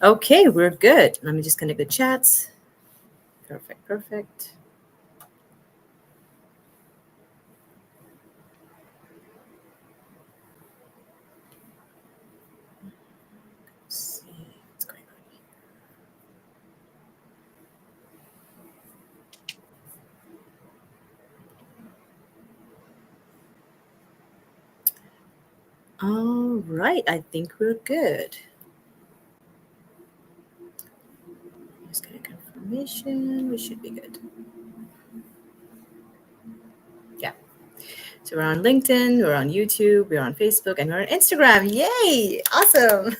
Okay, we're good. Let me just connect the chats. Perfect, perfect. Let's see what's going on. All right, I think we're good. Just getting confirmation. We should be good. Yeah. So we're on LinkedIn, we're on YouTube, we're on Facebook, and we're on Instagram. Yay! Awesome.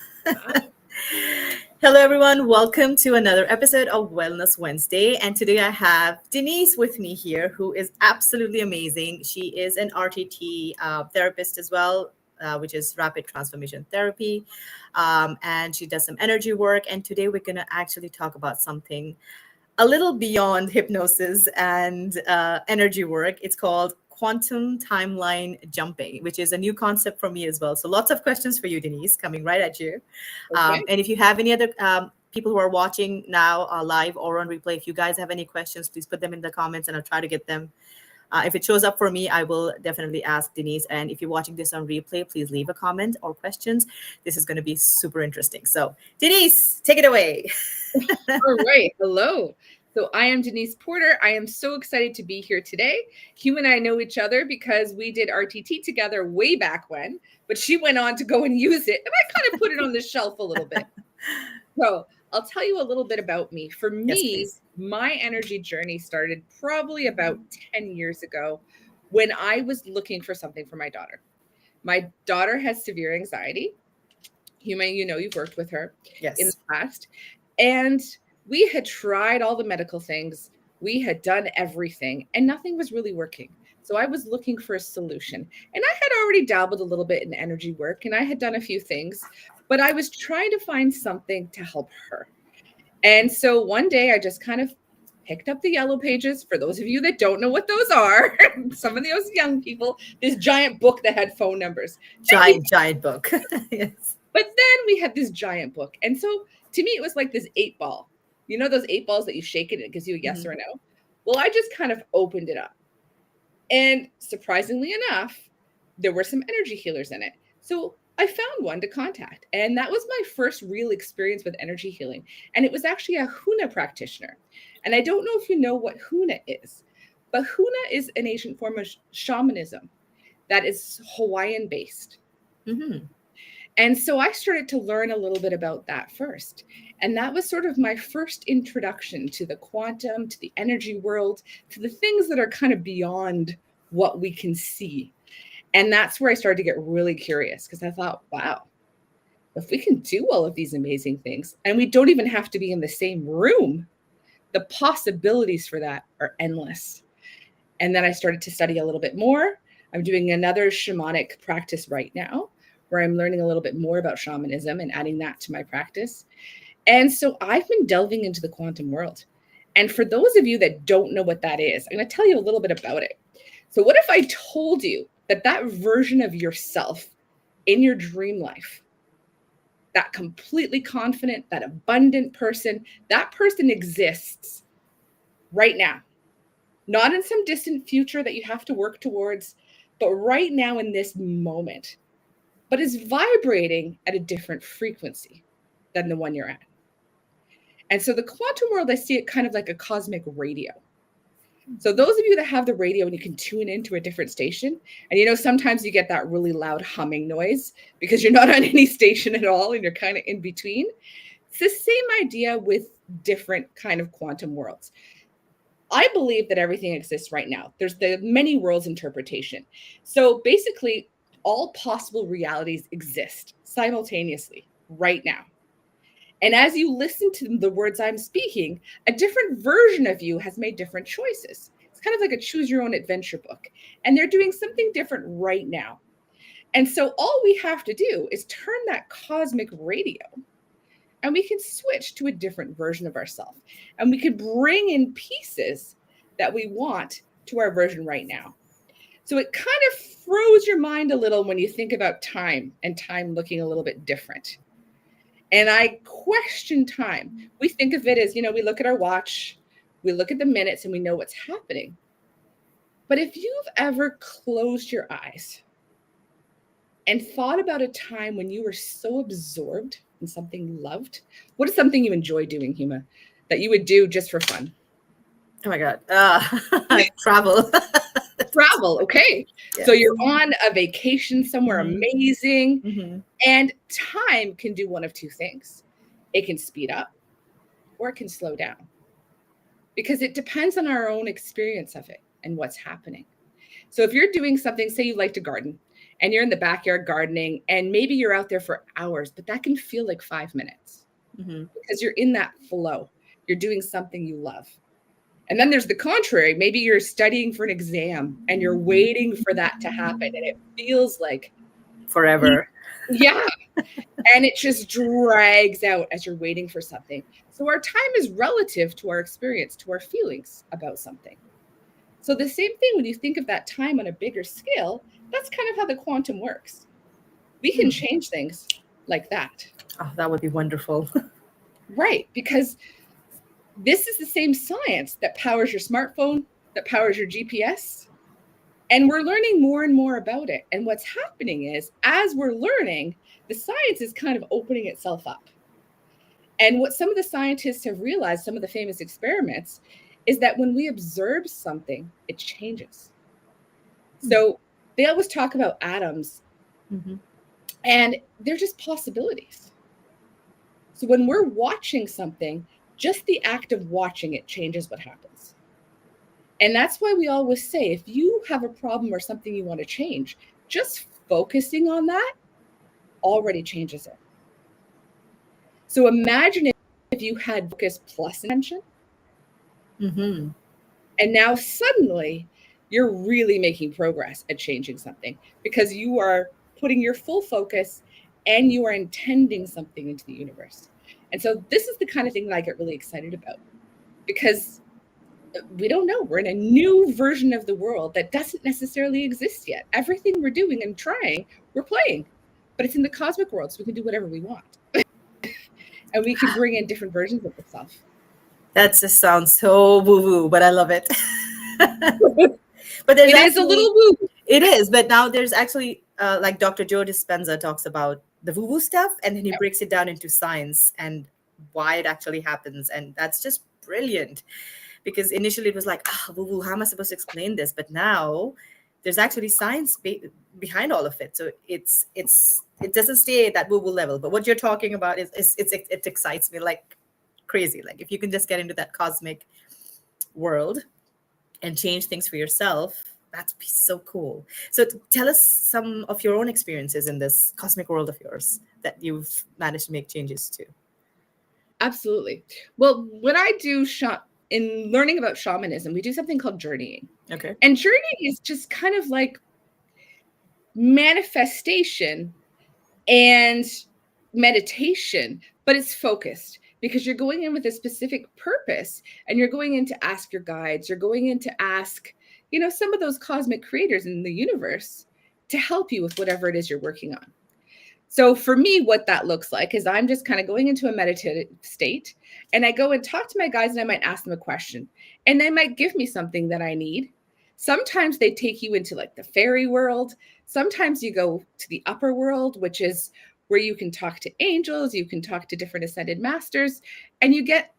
Hello, everyone. Welcome to another episode of Wellness Wednesday. And today I have Denise with me here, who is absolutely amazing. She is an RTT therapist as well, which is rapid transformation therapy. And she does some energy work. And today we're going to actually talk about something a little beyond hypnosis and energy work. It's called quantum timeline jumping, which is a new concept for me as well. So lots of questions for you, Denise, coming right at you. Okay. And if you have any other people who are watching now live or on replay, if you guys have any questions, please put them in the comments and I'll try to get them. If it shows up for me, I will definitely ask Denise. And if you're watching this on replay, please leave a comment or questions. This is going to be super interesting. So, Denise, take it away. All right. Hello. So I am Denise Porter. I am so excited to be here today. Hugh and I know each other because we did RTT together way back when, but she went on to go and use it. And I kind of put it on the shelf a little bit. So I'll tell you a little bit about me. For Yes, me, please. my energy journey started probably about 10 years ago when I was looking for something for my daughter. My daughter has severe anxiety. You've worked with her in the Yes. past. And we had tried all the medical things, we had done everything, and nothing was really working. So I was looking for a solution. And I had already dabbled a little bit in energy work and I had done a few things, but I was trying to find something to help her. And so one day I just kind of picked up the yellow pages. For those of you that don't know what those are, some of those young people, this giant book that had phone numbers. Giant book. Yes. But then we had this giant book. And so to me, it was like this 8 ball. You know, those 8 balls that you shake it and it gives you a yes Mhm. or a no? Well, I just kind of opened it up. And surprisingly enough, there were some energy healers in it. So I found one to contact. And that was my first real experience with energy healing. And it was actually a Huna practitioner. And I don't know if you know what Huna is, but Huna is an ancient form of shamanism that is Hawaiian based. Mhm. And so I started to learn a little bit about that first. And that was sort of my first introduction to the quantum, to the energy world, to the things that are kind of beyond what we can see. And that's where I started to get really curious because I thought, wow, if we can do all of these amazing things and we don't even have to be in the same room, the possibilities for that are endless. And then I started to study a little bit more. I'm doing another shamanic practice right now where I'm learning a little bit more about shamanism and adding that to my practice. And so I've been delving into the quantum world. And for those of you that don't know what that is, I'm going to tell you a little bit about it. So, what if I told you that that version of yourself in your dream life, that completely confident, that abundant person, that person exists right now? Not in some distant future that you have to work towards, but right now in this moment, but is vibrating at a different frequency than the one you're at. And so the quantum world, I see it kind of like a cosmic radio. So those of you that have the radio and you can tune into a different station, and sometimes you get that really loud humming noise because you're not on any station at all and you're kind of in between. It's the same idea with different kind of quantum worlds. I believe that everything exists right now. There's the many worlds interpretation. So basically, all possible realities exist simultaneously right now. And as you listen to the words I'm speaking, a different version of you has made different choices. It's kind of like a choose your own adventure book. And they're doing something different right now. And so all we have to do is turn that cosmic radio and we can switch to a different version of ourselves. And we can bring in pieces that we want to our version right now. So it kind of froze your mind a little when you think about time and time looking a little bit different. And I question time. We think of it as, we look at our watch, we look at the minutes, and we know what's happening. But if you've ever closed your eyes and thought about a time when you were so absorbed in something you loved, what is something you enjoy doing, Huma, that you would do just for fun? Oh my God. Travel. Travel. Okay. Yes. So you're on a vacation somewhere amazing, Mm-hmm. and time can do one of two things. It can speed up or it can slow down, because it depends on our own experience of it and what's happening. So if you're doing something, say you like to garden and you're in the backyard gardening, and maybe you're out there for hours, but that can feel like 5 minutes because you're in that flow. You're doing something you love. And then there's the contrary. Maybe you're studying for an exam and you're waiting for that to happen, and it feels like forever. Yeah. And it just drags out as you're waiting for something. So our time is relative to our experience, to our feelings about something. So the same thing, when you think of that time on a bigger scale, that's kind of how the quantum works. We can change things like that. Oh, that would be wonderful. Right. Because this is the same science that powers your smartphone, that powers your GPS. And we're learning more and more about it. And what's happening is, as we're learning, the science is kind of opening itself up. And what some of the scientists have realized, some of the famous experiments, is that when we observe something, it changes. So they always talk about atoms, and they're just possibilities. So when we're watching something, just the act of watching it changes what happens. And that's why we always say, if you have a problem or something you want to change, just focusing on that already changes it. So imagine if you had focus plus intention, and now suddenly you're really making progress at changing something, because you are putting your full focus and you are intending something into the universe. And so this is the kind of thing that I get really excited about, because we don't know. We're in a new version of the world that doesn't necessarily exist yet. Everything we're doing and trying, we're playing, but it's in the cosmic world, so we can do whatever we want. And we can bring in different versions of itself. That just sounds so woo-woo, but I love it. But there's it is a little woo. It is, but now there's actually, like Dr. Joe Dispenza talks about the woo-woo stuff, and then he breaks it down into science and why it actually happens. And that's just brilliant, because initially it was like, woo-woo, how am I supposed to explain this? But now there's actually science behind all of it. So it doesn't stay at that woo-woo level. But what you're talking about it excites me like crazy. Like, if you can just get into that cosmic world and change things for yourself, that's so cool. So tell us some of your own experiences in this cosmic world of yours that you've managed to make changes to. Absolutely. Well, when I do in learning about shamanism, we do something called journeying. Okay. And journeying is just kind of like manifestation and meditation, but it's focused, because you're going in with a specific purpose, and you're going in to ask your guides, you're going in to ask, some of those cosmic creators in the universe to help you with whatever it is you're working on. So for me, what that looks like is I'm just kind of going into a meditative state, and I go and talk to my guides, and I might ask them a question, and they might give me something that I need. Sometimes they take you into like the fairy world. Sometimes you go to the upper world, which is where you can talk to angels, you can talk to different ascended masters, and you get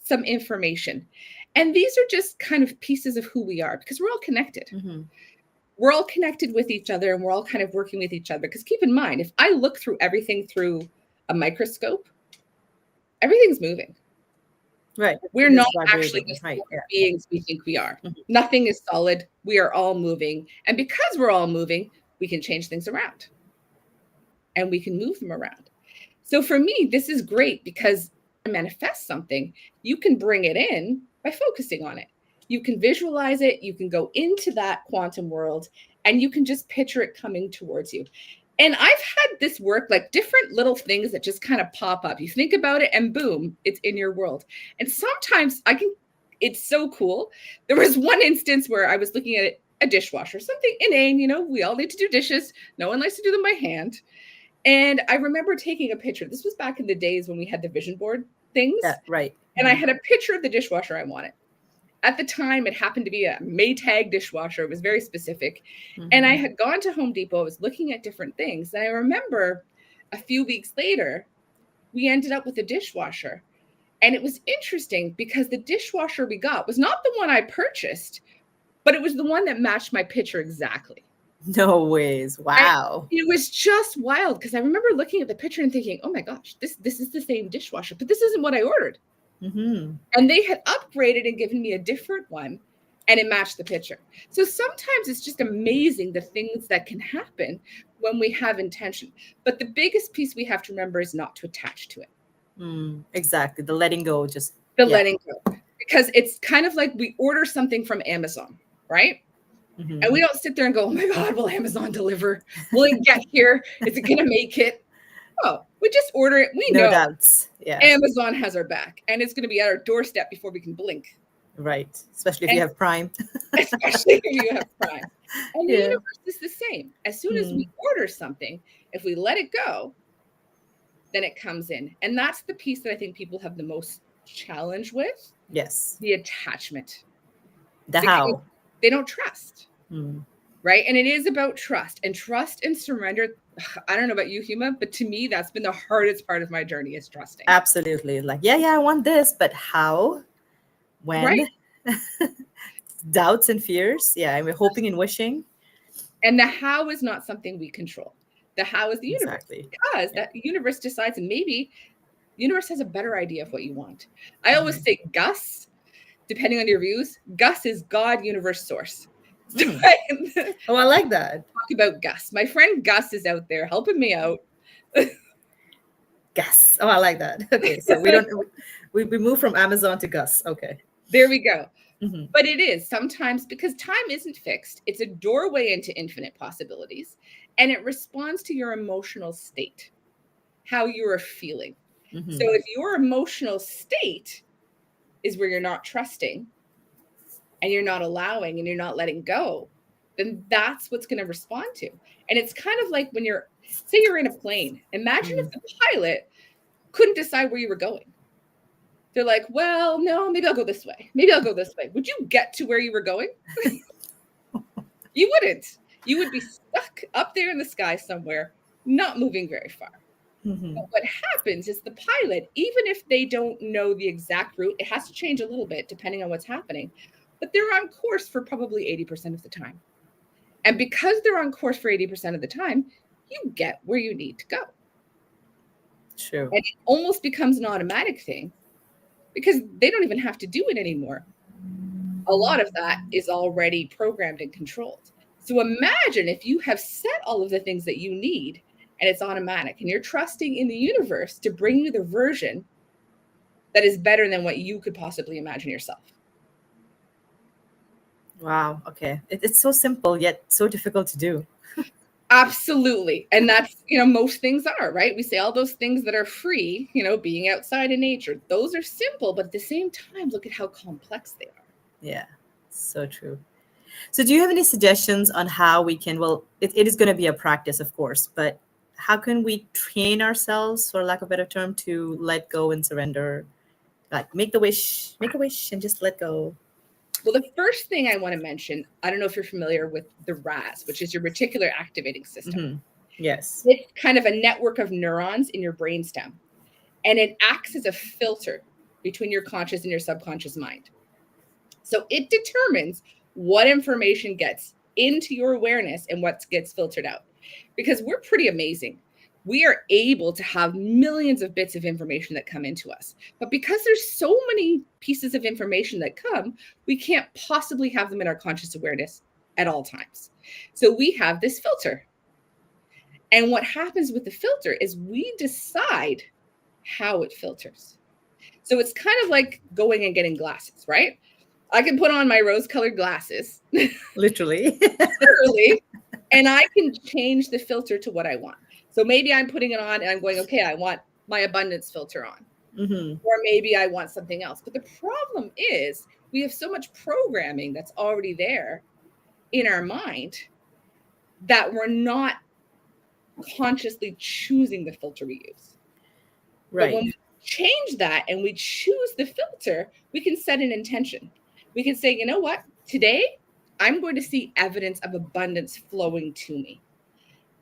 some information. And these are just kind of pieces of who we are, because we're all connected. We're all connected with each other, and we're all kind of working with each other. Because keep in mind, if I look through everything through a microscope, everything's moving. Right. We're not actually just beings we think we are. Nothing is solid. We are all moving. And because we're all moving, we can change things around. And we can move them around. So for me, this is great, because to manifest something, you can bring it in by focusing on it. You can visualize it. You can go into that quantum world, and you can just picture it coming towards you. And I've had this work, like different little things that just kind of pop up. You think about it and boom, it's in your world. And sometimes it's so cool. There was one instance where I was looking at a dishwasher, something inane, we all need to do dishes. No one likes to do them by hand. And I remember taking a picture. This was back in the days when we had the vision board things. Yeah, right. And I had a picture of the dishwasher I wanted. At the time, it happened to be a Maytag dishwasher. It was very specific. And I had gone to Home Depot. I was looking at different things. And I remember a few weeks later, we ended up with a dishwasher. And it was interesting because the dishwasher we got was not the one I purchased, but it was the one that matched my picture exactly. No ways. Wow. And it was just wild because I remember looking at the picture and thinking, oh my gosh, this is the same dishwasher, but this isn't what I ordered. And they had upgraded and given me a different one, and it matched the picture. So sometimes it's just amazing the things that can happen when we have intention. But the biggest piece we have to remember is not to attach to it. Exactly. The letting go, just letting go. Because it's kind of like we order something from Amazon, right? And we don't sit there and go, oh my God, will Amazon deliver? Will it get here? Is it going to make it? Oh, we just order it. We know doubts. Yeah. Amazon has our back, and it's going to be at our doorstep before we can blink. Right. Especially if you have Prime. Especially if you have Prime. And the universe is the same. As soon as we order something, if we let it go, then it comes in. And that's the piece that I think people have the most challenge with. Yes. The attachment. The how. They don't trust. Right? And it is about trust. And trust and surrender. I don't know about you, Huma, but to me, that's been the hardest part of my journey is trusting. Absolutely. Like, yeah, I want this, but how? When? Right? Doubts and fears. Yeah, and we're hoping and wishing. And the how is not something we control. The how is the universe. Because that universe decides, and maybe the universe has a better idea of what you want. I always say Gus, depending on your views, Gus is God, universe, source. Oh, I like that. Talk about Gus. My friend Gus is out there helping me out. Gus. Oh, I like that. Okay, so we move from Amazon to Gus. Okay. There we go. But it is sometimes because time isn't fixed. It's a doorway into infinite possibilities, and it responds to your emotional state, how you are feeling. So if your emotional state is where you're not trusting and you're not allowing and you're not letting go, then that's what's going to respond to. And it's kind of like when say you're in a plane. Imagine if the pilot couldn't decide where you were going. They're like, well, no, maybe I'll go this way. Maybe I'll go this way. Would you get to where you were going? You wouldn't. You would be stuck up there in the sky somewhere, not moving very far. But what happens is the pilot, even if they don't know the exact route, it has to change a little bit depending on what's happening. But they're on course for probably 80% of the time. And because they're on course for 80% of the time, you get where you need to go. True. And it almost becomes an automatic thing because they don't even have to do it anymore. A lot of that is already programmed and controlled. So imagine if you have set all of the things that you need and it's automatic and you're trusting in the universe to bring you the version that is better than what you could possibly imagine yourself. Wow. Okay. It's so simple, yet so difficult to do. Absolutely. And that's, most things are, right? We say all those things that are free, being outside in nature, those are simple, but at the same time, look at how complex they are. Yeah, so true. So do you have any suggestions on how we can, it is going to be a practice, of course, but how can we train ourselves, for lack of a better term, to let go and surrender? Like make a wish and just let go. Well, the first thing I want to mention, I don't know if you're familiar with the RAS, which is your reticular activating system. Yes. It's kind of a network of neurons in your brainstem, and it acts as a filter between your conscious and your subconscious mind. So it determines what information gets into your awareness and what gets filtered out. Because we're pretty amazing. We are able to have millions of bits of information that come into us. But because there's so many pieces of information that come, we can't possibly have them in our conscious awareness at all times. So we have this filter. And what happens with the filter is we decide how it filters. So it's kind of like going and getting glasses, right? I can put on my rose-colored glasses. Literally. And I can change the filter to what I want. So maybe I'm putting it on and I'm going, okay, I want my abundance filter on. Or maybe I want something else. But the problem is we have so much programming that's already there in our mind that we're not consciously choosing the filter we use. But when Right. we change that and we choose the filter, we can set an intention. We can say, you know what? Today, I'm going to see evidence of abundance flowing to me.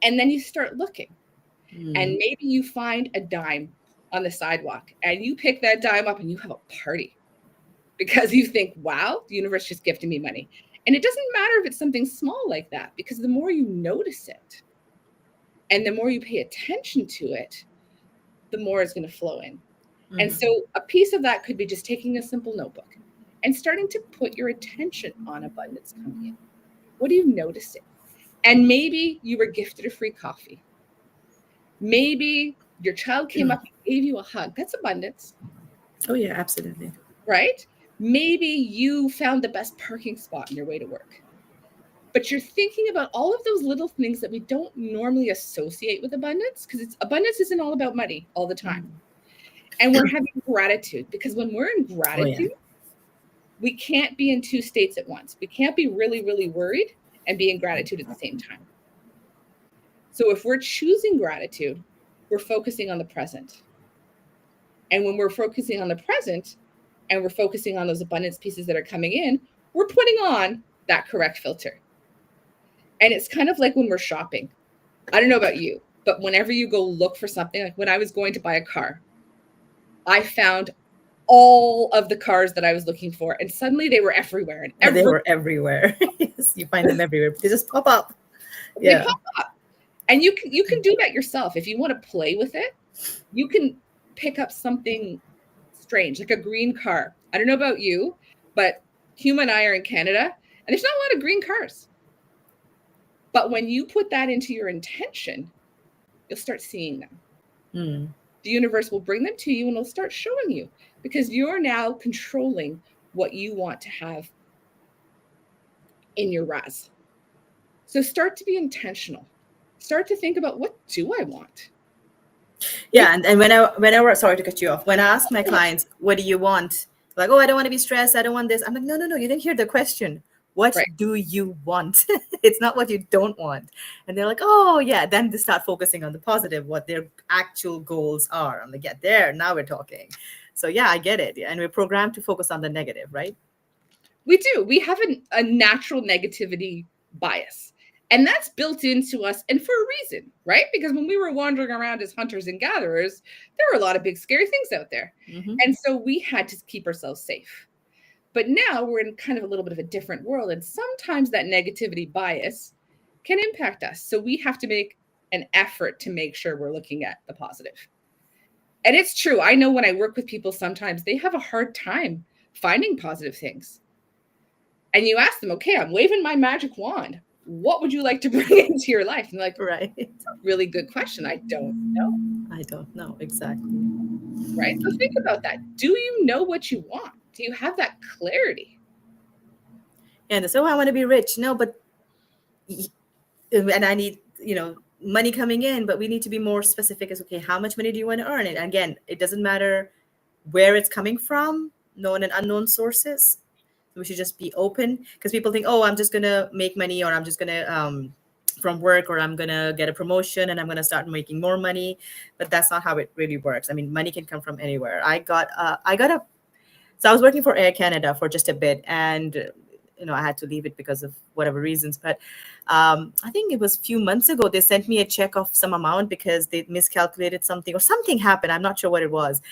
And then you start looking. And maybe you find a dime on the sidewalk and you pick that dime up and you have a party because you think, wow, the universe just gifted me money. And it doesn't matter if it's something small like that, because the more you notice it and the more you pay attention to it, the more it's going to flow in. And so a piece of that could be just taking a simple notebook and starting to put your attention on abundance coming in. What are you noticing? And maybe you were gifted a free coffee. Maybe your child came up and gave you a hug. That's abundance. Oh, yeah, absolutely. Right? Maybe you found the best parking spot on your way to work. But you're thinking about all of those little things that we don't normally associate with abundance, because abundance isn't all about money all the time. And we're having gratitude, because when we're in gratitude, we can't be in two states at once. We can't be really, really worried and be in gratitude at the same time. So if we're choosing gratitude, we're focusing on the present. And when we're focusing on the present and we're focusing on those abundance pieces that are coming in, we're putting on that correct filter. And it's kind of like when we're shopping. I don't know about you, but whenever you go look for something, like when I was going to buy a car, I found all of the cars that I was looking for, and suddenly they were everywhere. And They were everywhere. Yes, you find them everywhere. They just pop up. They pop up. And you can do that yourself. If you want to play with it, you can pick up something strange, like a green car. I don't know about you, but Huma and I are in Canada, and there's not a lot of green cars. But when you put that into your intention, you'll start seeing them. The universe will bring them to you and it'll start showing you, because you're now controlling what you want to have in your Raz. So start to be intentional. Start to think about, what do I want? Yeah, and whenever, sorry to cut you off, when I ask my clients, what do you want? Like, oh, I don't want to be stressed. I don't want this. I'm like, no, you didn't hear the question. What do you want? It's not what you don't want. And they're like, oh, yeah. Then they start focusing on the positive, what their actual goals are. I'm like, yeah, there, now we're talking. So, yeah, I get it. And we're programmed to focus on the negative, right? We do. We have a natural negativity bias. And that's built into us, and for a reason, right? Because when we were wandering around as hunters and gatherers, there were a lot of big, scary things out there. And so we had to keep ourselves safe. But now we're in kind of a little bit of a different world. And sometimes that negativity bias can impact us. So we have to make an effort to make sure we're looking at the positive. And it's true. I know when I work with people, sometimes they have a hard time finding positive things. And you ask them, okay, I'm waving my magic wand. What would you like to bring into your life? And they're like, right. That's a really good question. I don't know. I don't know. Exactly. Right. So think about that. Do you know what you want? Do you have that clarity? And so I want to be rich. No, but, and I need, money coming in, but we need to be more specific as, okay, how much money do you want to earn? And again, it doesn't matter where it's coming from, known and unknown sources. We should just be open, because people think, oh, I'm just going to make money, or I'm just going to, from work, or I'm going to get a promotion and I'm going to start making more money. But that's not how it really works. I mean, money can come from anywhere. So I was working for Air Canada for just a bit, and I had to leave it because of whatever reasons. But I think it was a few months ago, they sent me a check of some amount because they miscalculated something, or something happened. I'm not sure what it was.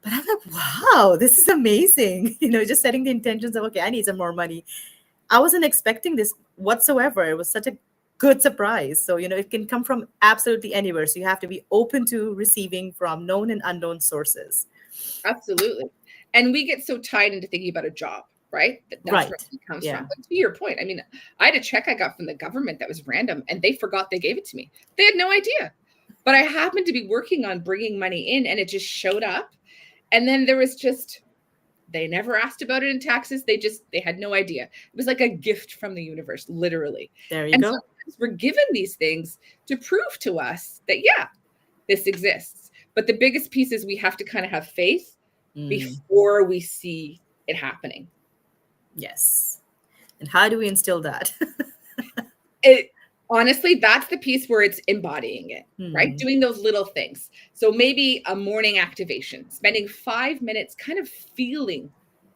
But I'm like, wow, this is amazing. Just setting the intentions of, okay, I need some more money. I wasn't expecting this whatsoever. It was such a good surprise. So, it can come from absolutely anywhere. So you have to be open to receiving from known and unknown sources. Absolutely. And we get so tied into thinking about a job, right? That's right. where it comes from. But to your point, I mean, I had a check I got from the government that was random, and they forgot they gave it to me. They had no idea. But I happened to be working on bringing money in, and it just showed up. And then there was they never asked about it in taxes. They had no idea. It was like a gift from the universe, literally. There you go. Sometimes we're given these things to prove to us that, yeah, this exists. But the biggest piece is we have to kind of have faith before we see it happening. Yes. And how do we instill that? Honestly, that's the piece where it's embodying it, right? Doing those little things. So maybe a morning activation, spending 5 minutes kind of feeling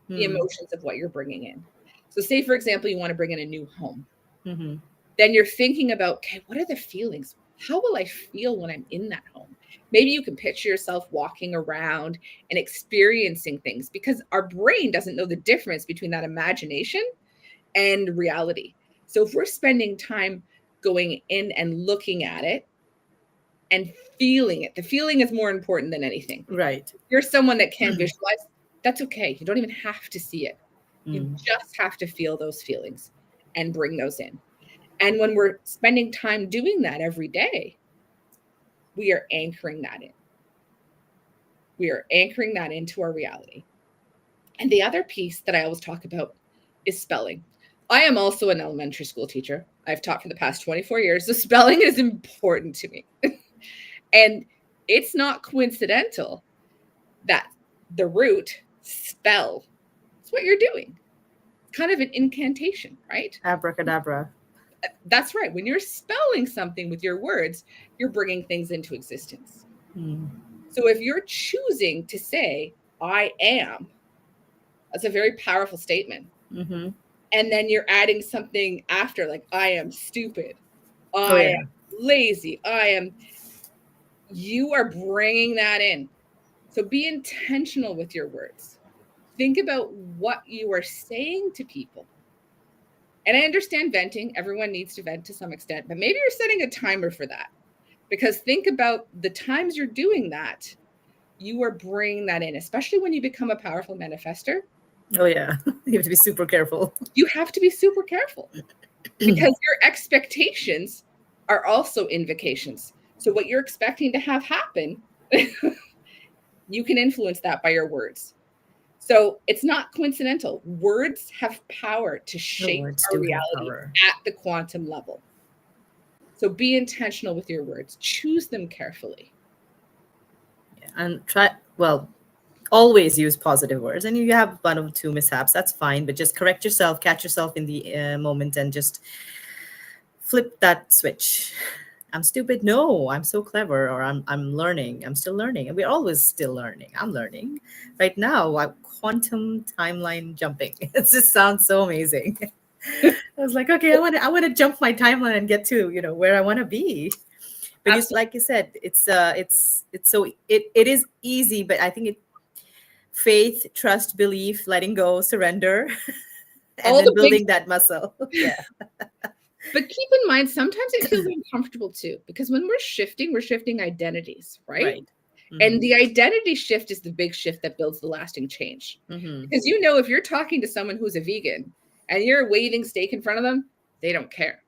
the emotions of what you're bringing in. So say, for example, you want to bring in a new home. Then you're thinking about, okay, what are the feelings? How will I feel when I'm in that home? Maybe you can picture yourself walking around and experiencing things, because our brain doesn't know the difference between that imagination and reality. So if we're spending time going in and looking at it and feeling it, the feeling is more important than anything. Right. If you're someone that can't visualize, that's okay. You don't even have to see it. You just have to feel those feelings and bring those in. And when we're spending time doing that every day, we are anchoring that in. We are anchoring that into our reality. And the other piece that I always talk about is spelling. I am also an elementary school teacher. I've taught for the past 24 years. So spelling is important to me. And it's not coincidental that the root spell, it's what you're doing. It's kind of an incantation, right? Abracadabra. That's right. When you're spelling something with your words, you're bringing things into existence. So if you're choosing to say, I am, that's a very powerful statement. And then you're adding something after, like, I am stupid, I am lazy, you are bringing that in. So be intentional with your words. Think about what you are saying to people. And I understand venting. Everyone needs to vent to some extent, but maybe you're setting a timer for that. Because think about the times you're doing that, you are bringing that in, especially when you become a powerful manifester. Oh, yeah. You have to be super careful. You have to be super careful because your expectations are also invocations. So what you're expecting to have happen, you can influence that by your words. So it's not coincidental. Words have power to shape our reality at the quantum level. So be intentional with your words. Choose them carefully. And always use positive words. And you have one or two mishaps, that's fine, but just correct yourself, catch yourself in the moment, and just flip that switch. I'm stupid. No, I'm so clever. Or I'm learning. I'm still learning. And we're always still learning. I'm learning. Right now, I'm quantum timeline jumping. It just sounds so amazing. I was like, okay, I want to jump my timeline and get to, where I want to be. But like you said, it's so it is easy, but I think faith, trust, belief, letting go, surrender, and then building that muscle. Yeah. But keep in mind, sometimes it feels uncomfortable too, because when we're shifting identities, right? And the identity shift is the big shift that builds the lasting change. Because if you're talking to someone who's a vegan and you're waving steak in front of them, they don't care.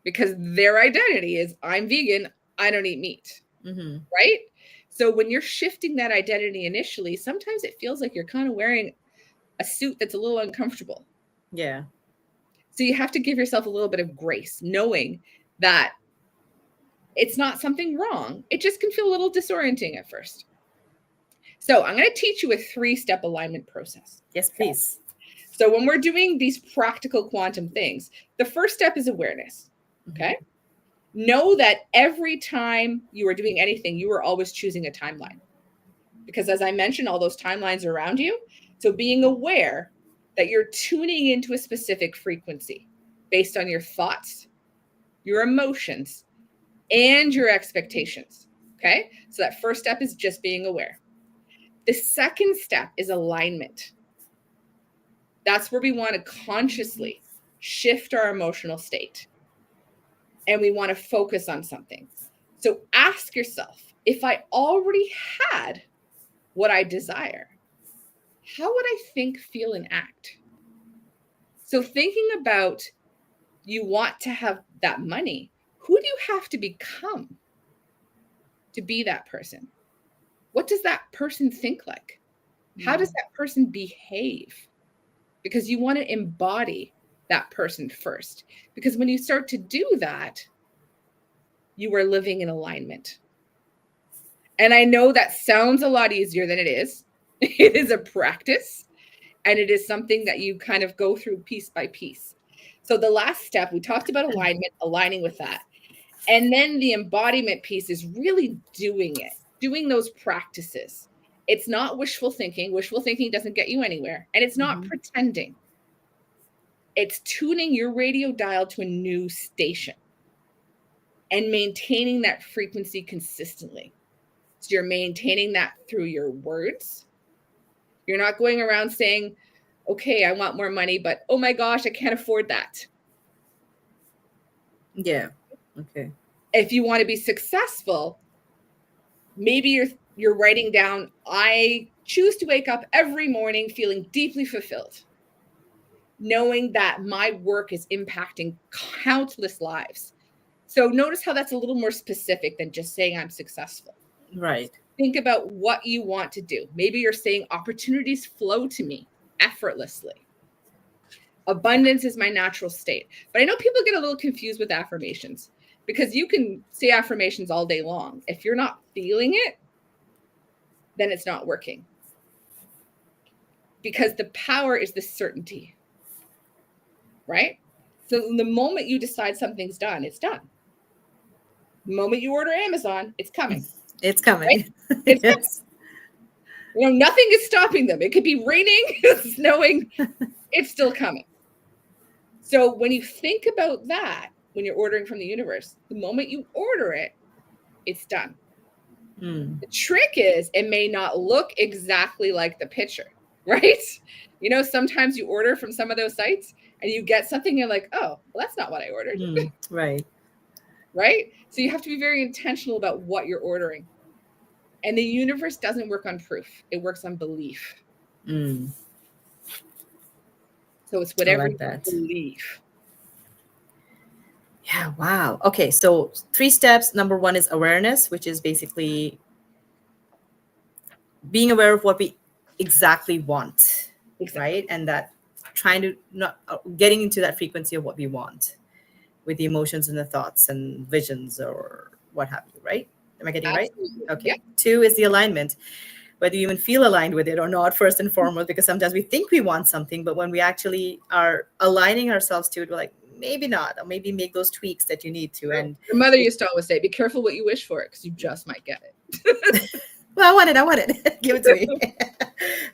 Because their identity is, I'm vegan, I don't eat meat, right? So when you're shifting that identity initially, sometimes it feels like you're kind of wearing a suit that's a little uncomfortable. Yeah. So you have to give yourself a little bit of grace, knowing that it's not something wrong. It just can feel a little disorienting at first. So I'm going to teach you a 3-step alignment process. Yes, please. So when we're doing these practical quantum things, the first step is awareness. Okay. Know that every time you are doing anything, you are always choosing a timeline. Because as I mentioned, all those timelines are around you. So being aware that you're tuning into a specific frequency based on your thoughts, your emotions, and your expectations. Okay. So that first step is just being aware. The second step is alignment. That's where we want to consciously shift our emotional state. And we want to focus on something. So ask yourself, if I already had what I desire, how would I think, feel, and act? So thinking about, you want to have that money, who do you have to become to be that person? What does that person think like? How does that person behave? Because you want to embody that person first. Because when you start to do that, you are living in alignment. And I know that sounds a lot easier than it is. It is a practice, and it is something that you kind of go through piece by piece. So the last step, we talked about alignment, aligning with that. And then the embodiment piece is really doing it, doing those practices. It's not wishful thinking. Wishful thinking doesn't get you anywhere. And it's not pretending. It's tuning your radio dial to a new station and maintaining that frequency consistently. So you're maintaining that through your words. You're not going around saying, okay, I want more money, but oh my gosh, I can't afford that. Yeah. Okay. If you want to be successful, maybe you're writing down, I choose to wake up every morning feeling deeply fulfilled, knowing that my work is impacting countless lives. So notice how that's a little more specific than just saying I'm successful. Right. Think about what you want to do. Maybe you're saying opportunities flow to me effortlessly. Abundance is my natural state. But I know people get a little confused with affirmations because you can say affirmations all day long. If you're not feeling it, then it's not working. Because the power is the certainty, right? So the moment you decide something's done, it's done. The moment you order Amazon, it's coming. It's coming. Right? It's coming. You know, nothing is stopping them. It could be raining, snowing, it's still coming. So when you think about that, when you're ordering from the universe, the moment you order it, it's done. The trick is it may not look exactly like the picture, right? You know, sometimes you order from some of those sites and you get something, you're like, oh, well, that's not what I ordered. Right. Right? So you have to be very intentional about what you're ordering. And the universe doesn't work on proof. It works on belief. So it's whatever like you that. believe. Yeah. Wow. Okay. So 3 steps. Number 1 is awareness, which is basically being aware of what we exactly want. Exactly. Right. And that trying to not getting into that frequency of what we want with the emotions and the thoughts and visions or what have you. Right. Am I getting it Absolutely. right? Okay. Yep. 2 is the alignment, whether you even feel aligned with it or not, first and foremost, because sometimes we think we want something, but when we actually are aligning ourselves to it, we're like, maybe not, or maybe make those tweaks that you need to. And your mother used to always say, be careful what you wish for, because you just might get it. well, I want it. Give it to me.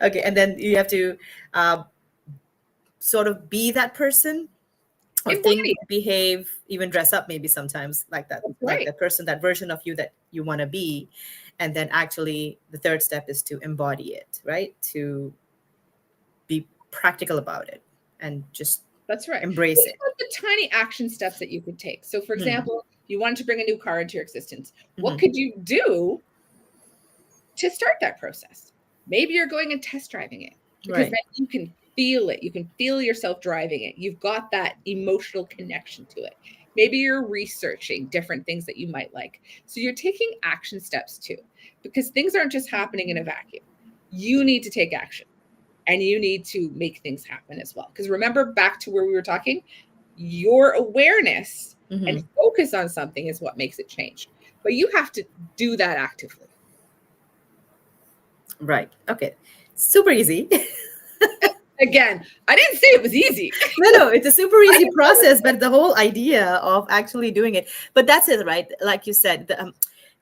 Okay. And then you have to sort of be that person or think, behave, even dress up maybe sometimes like that, like that person, that version of you that you want to be. And then actually the third step is to embody it, right? To be practical about it and just embrace it. The tiny action steps that you could take. So for example, you wanted to bring a new car into your existence. What could you do to start that process? Maybe you're going and test driving it because then you can feel it. You can feel yourself driving it. You've got that emotional connection to it. Maybe you're researching different things that you might like. So you're taking action steps too, because things aren't just happening in a vacuum. You need to take action and you need to make things happen as well. Because remember back to where we were talking, your awareness and focus on something is what makes it change. But you have to do that actively. Right. Okay. Super easy. Again, I didn't say it was easy. No, it's a super easy process, but the whole idea of actually doing it. But that's it, right? Like you said,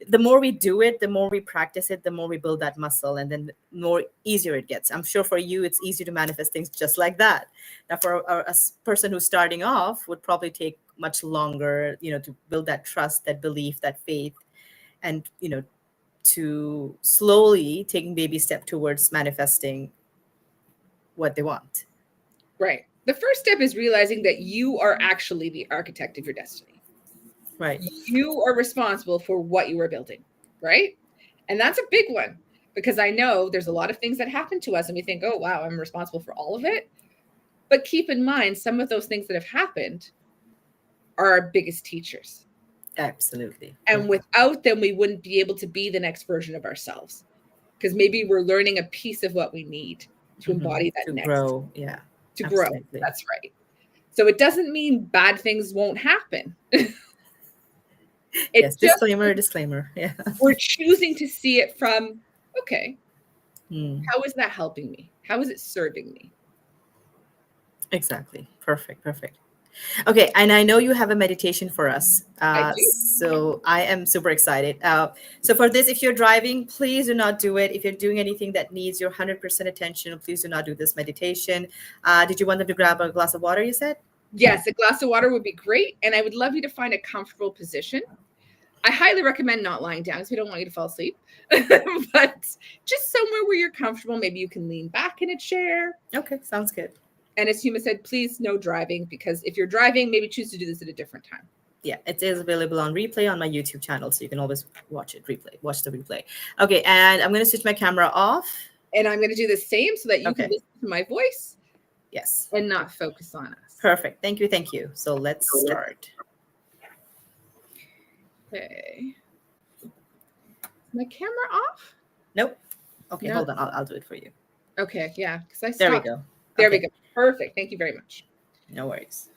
the more we do it, the more we practice it, the more we build that muscle, and then the more easier it gets. I'm sure for you, it's easy to manifest things just like that. Now, for a person who's starting off, would probably take much longer, to build that trust, that belief, that faith, and, to slowly taking baby step towards manifesting what they want. Right. The first step is realizing that you are actually the architect of your destiny. Right. You are responsible for what you are building, right? And that's a big one because I know there's a lot of things that happen to us and we think, oh, wow, I'm responsible for all of it. But keep in mind, some of those things that have happened are our biggest teachers. Absolutely. And without them, we wouldn't be able to be the next version of ourselves because maybe we're learning a piece of what we need to embody that to next. Grow. Yeah. To grow. That's right. So it doesn't mean bad things won't happen. Yes, disclaimer. Yeah. We're choosing to see it from, okay, how is that helping me? How is it serving me? Exactly. Perfect. Okay, and I know you have a meditation for us. I do. So I am super excited. So for this, if you're driving, please do not do it. If you're doing anything that needs your 100% attention, please do not do this meditation. Did you want them to grab a glass of water, you said? Yes, a glass of water would be great. And I would love you to find a comfortable position. I highly recommend not lying down because we don't want you to fall asleep. But just somewhere where you're comfortable. Maybe you can lean back in a chair. Okay, sounds good. And as Huma said, please no driving, because if you're driving, maybe choose to do this at a different time. Yeah, it is available on replay on my YouTube channel, so you can always watch the replay. Okay, and I'm going to switch my camera off. And I'm going to do the same so that you Okay. can listen to my voice. Yes. And not focus on us. Perfect. Thank you. So let's start. Okay. My camera off? Nope. Okay, No. hold on. I'll do it for you. Okay, yeah, because I stopped. There we go. There Okay. we go. Perfect. Thank you very much. No worries.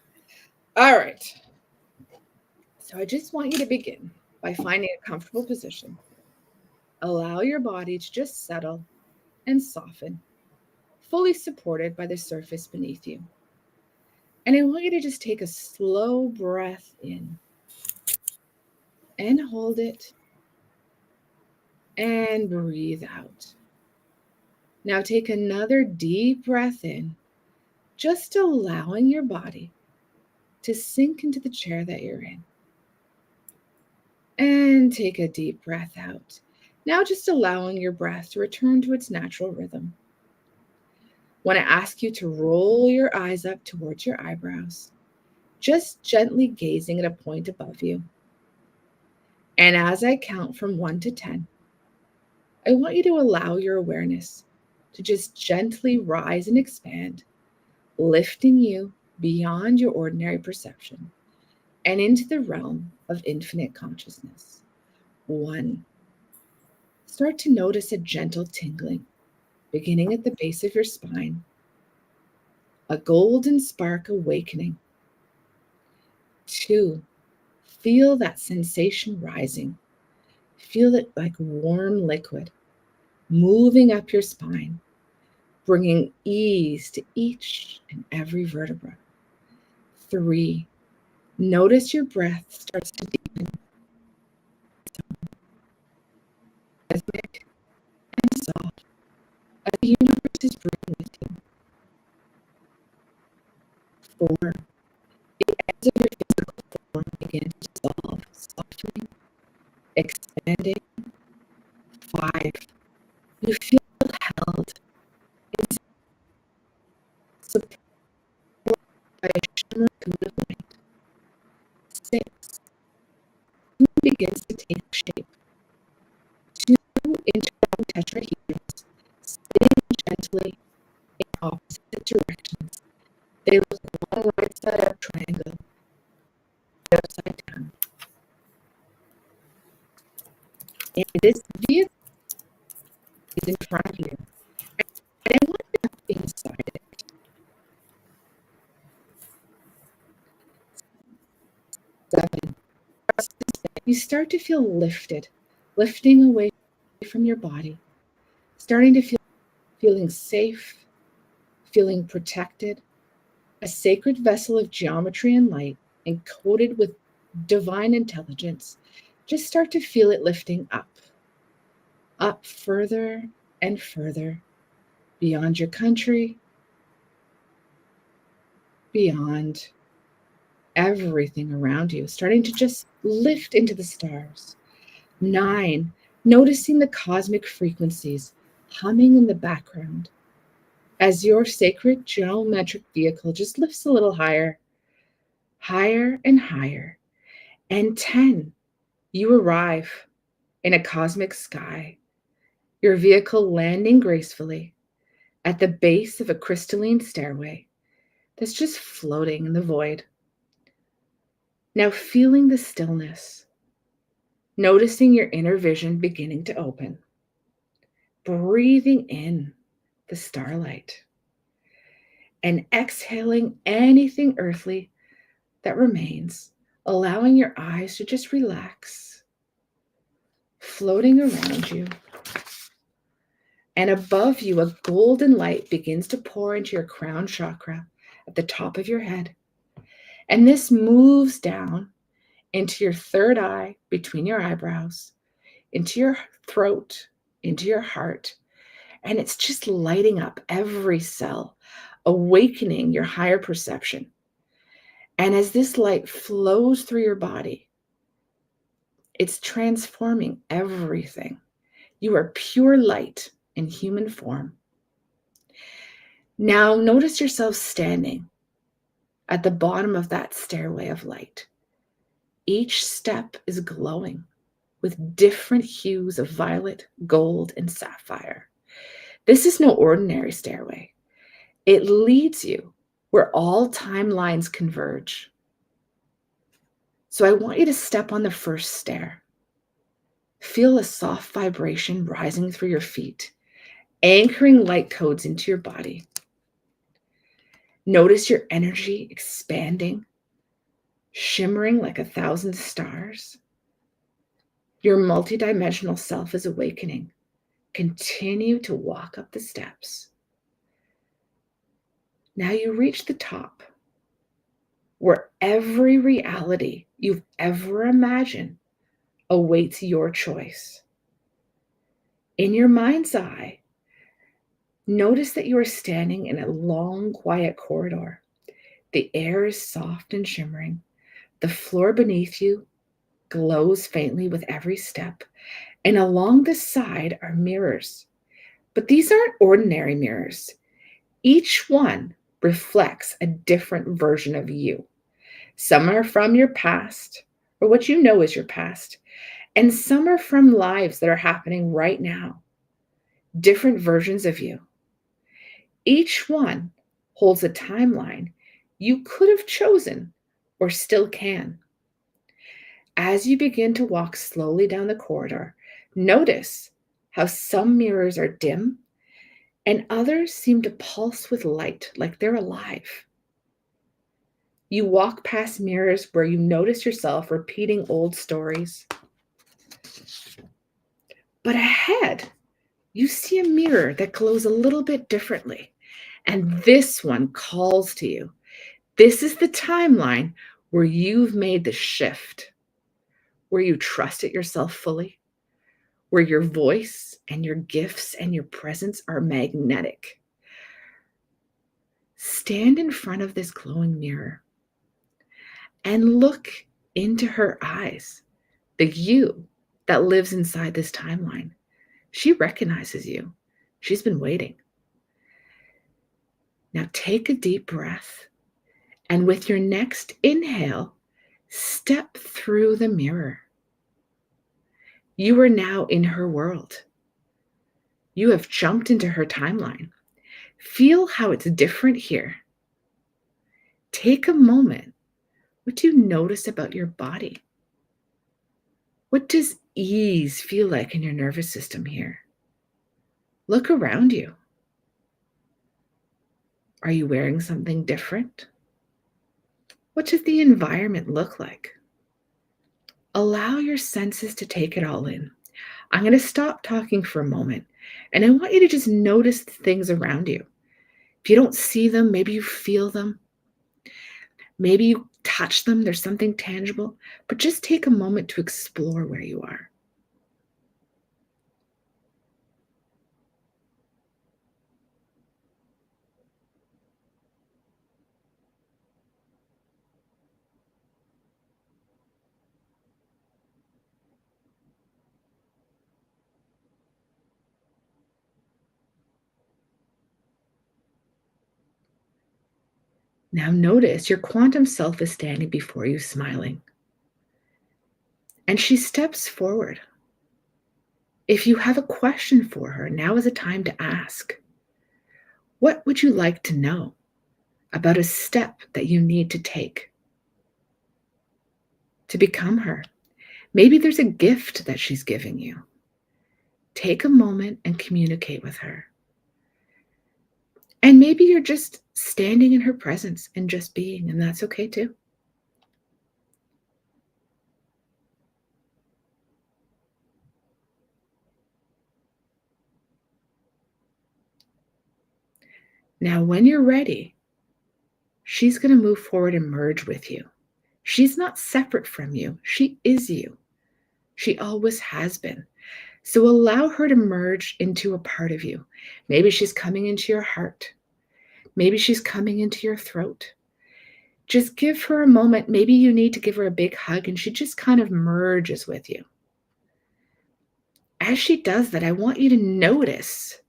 All right. So I just want you to begin by finding a comfortable position. Allow your body to just settle and soften, fully supported by the surface beneath you. And I want you to just take a slow breath in and hold it and breathe out. Now take another deep breath in, just allowing your body to sink into the chair that you're in. And take a deep breath out. Now just allowing your breath to return to its natural rhythm. When I ask you to roll your eyes up towards your eyebrows, just gently gazing at a point above you. And as I count from 1 to 10, I want you to allow your awareness to just gently rise and expand, lifting you beyond your ordinary perception and into the realm of infinite consciousness. 1. Start to notice a gentle tingling beginning at the base of your spine, a golden spark awakening. 2. Feel that sensation rising. Feel it like warm liquid moving up your spine, bringing ease to each and every vertebra. 3. Notice your breath starts to deepen, rhythmic and soft, as the universe is breathing with you. 4. The ends of your physical form begin to dissolve, softening, expanding. 5. You feel held in support by a shimmer of light. 6. Moon begins to take shape. 2 intertwined tetrahedrons spinning gently in opposite directions. They look like one right side up triangle, upside down. And this vehicle is in front of you. And I want to look inside it. 7. You start to feel lifted, lifting away from your body, starting to feeling safe, feeling protected, a sacred vessel of geometry and light encoded with divine intelligence. Just start to feel it lifting up further and further, beyond your country, beyond everything around you, starting to just lift into the stars. 9, noticing the cosmic frequencies humming in the background as your sacred geometric vehicle just lifts a little higher, higher and higher. And 10, you arrive in a cosmic sky, your vehicle landing gracefully at the base of a crystalline stairway that's just floating in the void. Now feeling the stillness, noticing your inner vision beginning to open, breathing in the starlight, and exhaling anything earthly that remains, allowing your eyes to just relax, floating around you. And above you, a golden light begins to pour into your crown chakra at the top of your head. And this moves down into your third eye, between your eyebrows, into your throat, into your heart. And it's just lighting up every cell, awakening your higher perception. And as this light flows through your body, it's transforming everything. You are pure light in human form. Now notice yourself standing at the bottom of that stairway of light. Each step is glowing with different hues of violet, gold, and sapphire. This is no ordinary stairway. It leads you where all timelines converge. So I want you to step on the first stair. Feel a soft vibration rising through your feet, anchoring light codes into your body. Notice your energy expanding, shimmering like 1,000 stars. Your multidimensional self is awakening. Continue to walk up the steps. Now you reach the top, where every reality you've ever imagined awaits your choice. In your mind's eye, notice that you are standing in a long, quiet corridor. The air is soft and shimmering. The floor beneath you glows faintly with every step, and along the side are mirrors. But these aren't ordinary mirrors. Each one reflects a different version of you. Some are from your past, or what you know is your past, and some are from lives that are happening right now, different versions of you. Each one holds a timeline you could have chosen or still can. As you begin to walk slowly down the corridor, notice how some mirrors are dim and others seem to pulse with light like they're alive. You walk past mirrors where you notice yourself repeating old stories. But ahead, you see a mirror that glows a little bit differently. And this one calls to you. This is the timeline where you've made the shift, where you trusted yourself fully, where your voice and your gifts and your presence are magnetic. Stand in front of this glowing mirror and look into her eyes, the you that lives inside this timeline. She recognizes you. She's been waiting. Now take a deep breath, and with your next inhale, step through the mirror. You are now in her world. You have jumped into her timeline. Feel how it's different here. Take a moment. What do you notice about your body? What does ease feel like in your nervous system here? Look around you. Are you wearing something different? What does the environment look like? Allow your senses to take it all in. I'm going to stop talking for a moment, and I want you to just notice the things around you. If you don't see them, maybe you feel them. Maybe you touch them. There's something tangible, but just take a moment to explore where you are. Now notice your quantum self is standing before you smiling. And she steps forward. If you have a question for her, now is a time to ask. What would you like to know about a step that you need to take to become her? Maybe there's a gift that she's giving you. Take a moment and communicate with her. And maybe you're just standing in her presence and just being, and that's okay too. Now, when you're ready, She's going to move forward and merge with you. She's not separate from you. She is you. She always has been. So allow her to merge into a part of you. Maybe she's coming into your heart. Maybe she's coming into your throat. Just give her a moment. Maybe you need to give her a big hug and she just kind of merges with you. As she does that, I want you to notice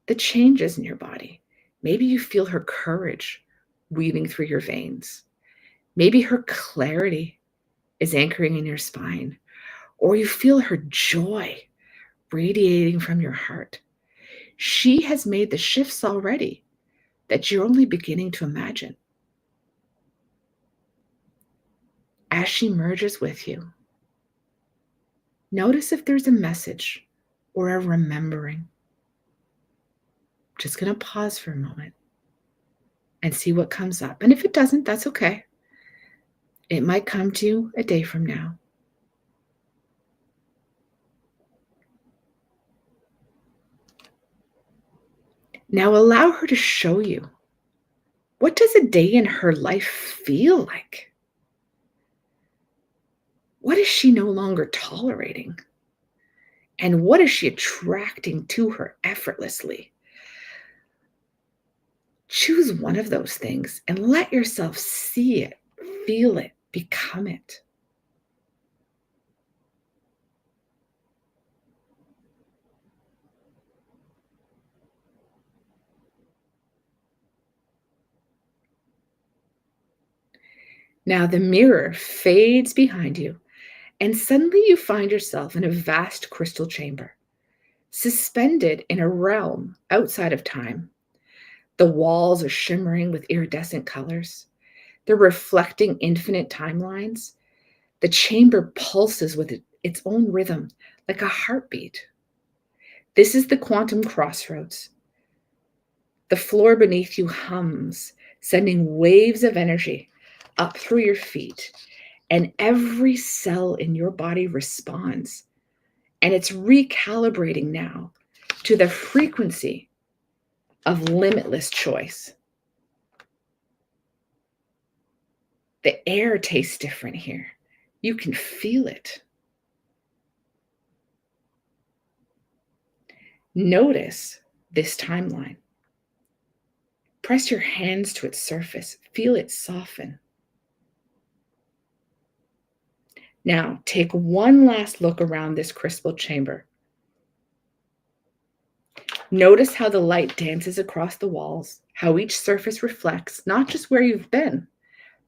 the changes in your body. Maybe you feel her courage weaving through your veins. Maybe her clarity is anchoring in your spine, or you feel her joy radiating from your heart. She has made the shifts already that you're only beginning to imagine. As she merges with you, notice if there's a message or a remembering. Just going to pause for a moment and see what comes up. And if it doesn't, that's okay. It might come to you a day from now. Now allow her to show you, what does a day in her life feel like? What is she no longer tolerating? And what is she attracting to her effortlessly? Choose one of those things and let yourself see it, feel it, become it. Now the mirror fades behind you, and suddenly you find yourself in a vast crystal chamber, suspended in a realm outside of time. The walls are shimmering with iridescent colors. They're reflecting infinite timelines. The chamber pulses with its own rhythm, like a heartbeat. This is the quantum crossroads. The floor beneath you hums, sending waves of energy up through your feet, and every cell in your body responds. And it's recalibrating now to the frequency of limitless choice. The air tastes different here. You can feel it. Notice this timeline. Press your hands to its surface. Feel it soften. Now, take one last look around this crystal chamber. Notice how the light dances across the walls, how each surface reflects not just where you've been,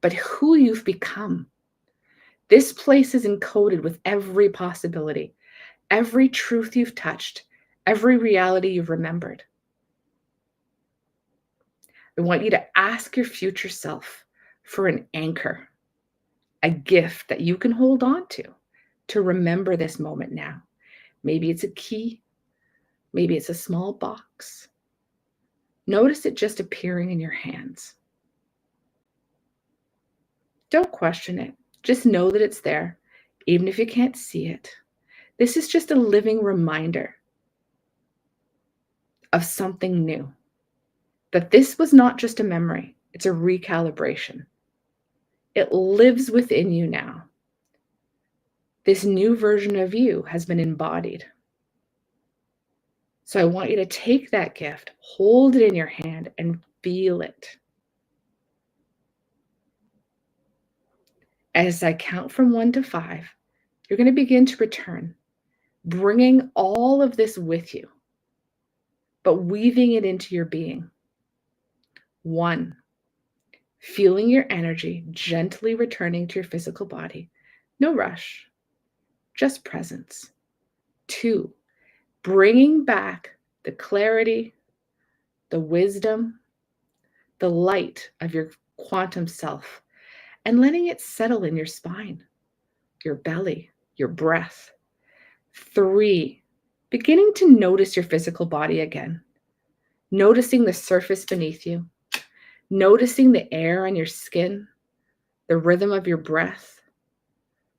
but who you've become. This place is encoded with every possibility, every truth you've touched, every reality you've remembered. I want you to ask your future self for an anchor, a gift that you can hold on to remember this moment now. Maybe it's a key, maybe it's a small box. Notice it just appearing in your hands. Don't question it. Just know that it's there, even if you can't see it. This is just a living reminder of something new. That this was not just a memory, it's a recalibration. It lives within you now. This new version of you has been embodied. So I want you to take that gift, hold it in your hand, and feel it. As I count from 1 to 5, you're going to begin to return, bringing all of this with you, but weaving it into your being. 1, feeling your energy gently returning to your physical body. No rush, just presence. 2, bringing back the clarity, the wisdom, the light of your quantum self, and letting it settle in your spine, your belly, your breath. 3, beginning to notice your physical body again, noticing the surface beneath you, noticing the air on your skin, the rhythm of your breath.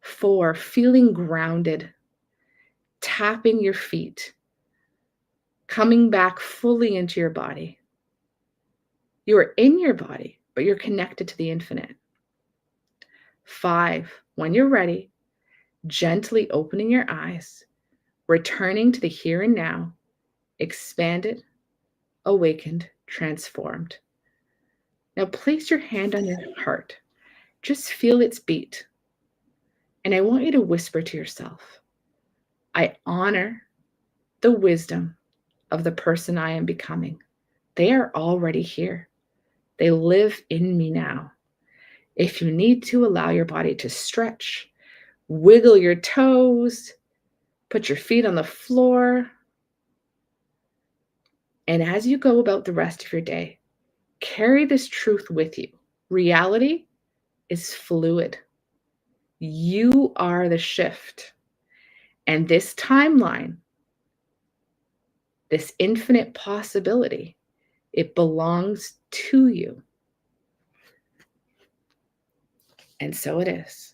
4, feeling grounded, tapping your feet, coming back fully into your body. You are in your body, but you're connected to the infinite. 5, when you're ready, gently opening your eyes, returning to the here and now, expanded, awakened, transformed. Now place your hand on your heart. Just feel its beat. And I want you to whisper to yourself, I honor the wisdom of the person I am becoming. They are already here. They live in me now. If you need to, allow your body to stretch, wiggle your toes, put your feet on the floor. And as you go about the rest of your day, carry this truth with you. Reality is fluid. You are the shift. And this timeline, this infinite possibility, it belongs to you. And so it is.